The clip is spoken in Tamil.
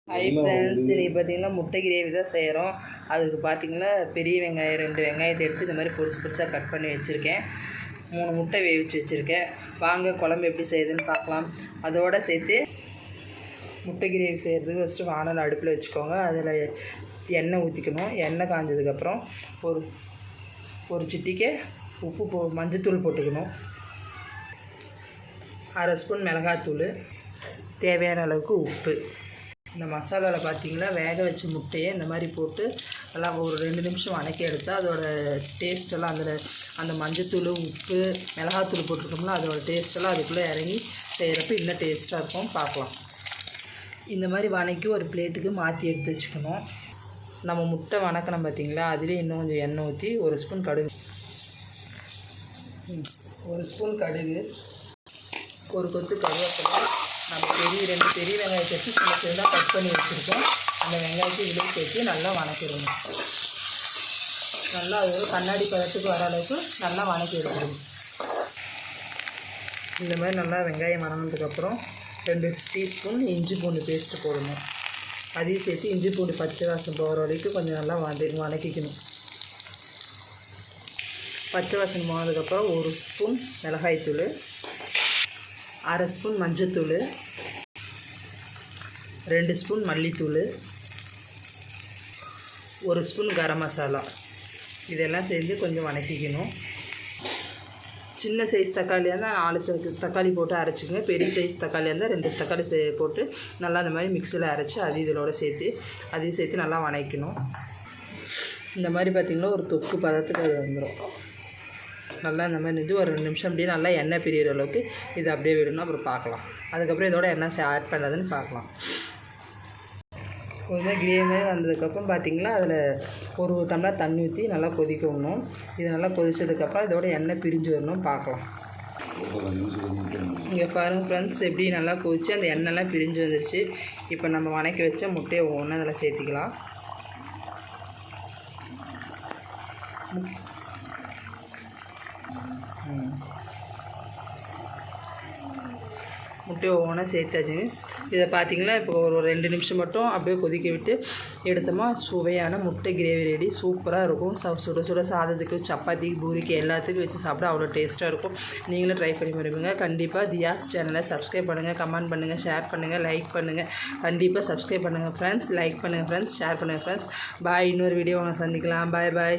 ஹாய் ஃப்ரெண்ட்ஸ், இன்றைக்கி பார்த்திங்கன்னா முட்டை கிரேவி தான் செய்கிறோம். அதுக்கு பார்த்திங்கன்னா பெரிய வெங்காயம் 2 வெங்காயத்தை எடுத்து இந்த மாதிரி பொடிசாக கட் பண்ணி வச்சுருக்கேன். 3 முட்டை வேவிச்சு வச்சுருக்கேன். வாங்க குழம்பு எப்படி செய்யுதுன்னு பார்க்கலாம். அதோடு சேர்த்து முட்டை கிரேவி செய்கிறதுக்கு ஃபஸ்ட்டு வானல் அடுப்பில் வச்சுக்கோங்க. அதில் எண்ணெய் ஊற்றிக்கணும். எண்ணெய் காஞ்சதுக்கப்புறம் ஒரு சிட்டிக்கு உப்பு மஞ்சத்தூள் போட்டுக்கணும். 1/2 ஸ்பூன் மிளகாத்தூள், தேவையான அளவுக்கு உப்பு. இந்த மசாலாவில் பார்த்திங்கன்னா வேக வச்ச முட்டையை இந்த மாதிரி போட்டு நல்லா ஒரு 2 நிமிஷம் வதக்கி எடுத்தால் அதோடய டேஸ்ட்டெல்லாம் அந்த மஞ்சத்தூள், உப்பு, மிளகாத்தூள் போட்டிருக்கோம்னா அதோடய டேஸ்ட்டெல்லாம் அதுக்குள்ளே இறங்கி செய்கிறப்ப இன்னும் டேஸ்ட்டாக இருக்கும். பார்க்கலாம். இந்த மாதிரி வதக்கி ஒரு பிளேட்டுக்கு மாற்றி எடுத்து வச்சுக்கணும். நம்ம முட்டை வதக்கணும் பார்த்திங்களா, அதுலேயே இன்னும் கொஞ்சம் எண்ணெய் ஊற்றி 1 ஸ்பூன் கடுகு, 1 ஸ்பூன் கடுகு, ஒரு கொத்து கருவேப்பிலை, நம்ம 2 பெரிய வெங்காயத்தை வச்சு சின்னதாக கட் பண்ணி வச்சுருக்கோம். அந்த வெங்காயத்தை இதிலே சேர்த்து நல்லா வதக்கிடுங்க. நல்லா ஒரு கண்ணாடி பதத்துக்கு வர அளவுக்கு நல்லா வதக்கி எடுத்துடுங்க. இந்த மாதிரி நல்லா வெங்காயம் வதங்கினதுக்கப்புறம் 2 டீஸ்பூன் இஞ்சி பூண்டு பேஸ்ட்டு போடணும். அதையும் சேர்த்து இஞ்சி பூண்டு பச்சை வாசம் போகிற வரைக்கும் கொஞ்சம் நல்லா வதக்கிக்கணும். பச்சை வாசம் போனதுக்கப்புறம் 1 ஸ்பூன் மிளகாய்த்தூள், 1/2 ஸ்பூன் மஞ்சத்தூள், 2 ஸ்பூன் மல்லித்தூள், 1 ஸ்பூன் கரம் மசாலா, இதெல்லாம் சேர்ந்து கொஞ்சம் வதக்கிக்கணும். சின்ன சைஸ் தக்காளியாக இருந்தால் 4 தக்காளி போட்டு அரைச்சிக்கோங்க. பெரிய சைஸ் தக்காளியாக இருந்தால் 2 தக்காளி போட்டு நல்லா அந்த மாதிரி மிக்சியில் அரைச்சி அதையும் சேர்த்து நல்லா வதக்கணும். இந்த மாதிரி பார்த்திங்கன்னா ஒரு தொக்கு பதத்துக்கு அது வந்துடும். நல்லா இந்த மாதிரி இது ஒரு 2 நிமிஷம் அப்படியே நல்லா எண்ணெய் பிரியிற அளவுக்கு இது அப்படியே விடணும். அப்புறம் பார்க்கலாம். அதுக்கப்புறம் இதோட என்ன ஆட் பண்ணுறதுன்னு பார்க்கலாம். ஒரு மாதிரி கிரேவி மாதிரி வந்ததுக்கப்புறம் பார்த்திங்கன்னா அதில் 1 டம்ளர் தண்ணி ஊற்றி நல்லா கொதிக்க விடணும். இது நல்லா கொதிச்சதுக்கப்புறம் இதோட எண்ணெய் பிரிஞ்சு வரணும். பார்க்கலாம். இங்கே பாருங்கள் ஃப்ரெண்ட்ஸ், எப்படி நல்லா கொதிச்சு அந்த எண்ணெய்லாம் பிரிஞ்சு வந்துருச்சு. இப்போ நம்ம வதக்கி வச்ச முட்டையை ஒவ்வொன்று அதில் சேர்த்திக்கலாம். முட்டையை ஒவ்வொன்றா சேர்த்தாச்சு மீன்ஸ் இதை பார்த்திங்கன்னா இப்போ ஒரு 2 நிமிஷம் மட்டும் அப்படியே கொதிக்க விட்டு எடுத்தோமா சுவையான முட்டை கிரேவி ரெடி. சூப்பராக இருக்கும். சுட சுட சாதத்துக்கு, சப்பாத்திக்கு, பூரிக்கு எல்லாத்துக்கும் வச்சு சாப்பிட அவ்வளோ டேஸ்ட்டாக இருக்கும். நீங்களும் ட்ரை பண்ணி வருவீங்க. கண்டிப்பாக தியாஸ் சேனலை சப்ஸ்கிரைப் பண்ணுங்கள், கமெண்ட் பண்ணுங்கள், ஷேர் பண்ணுங்கள், லைக் பண்ணுங்கள். கண்டிப்பாக சப்ஸ்கிரைப் பண்ணுங்கள் ஃப்ரெண்ட்ஸ், லைக் பண்ணுங்கள் ஃப்ரெண்ட்ஸ், ஷேர் பண்ணுங்கள் ஃப்ரெண்ட்ஸ். பாய். இன்னொரு வீடியோ சந்திக்கலாம். பாய் பாய்.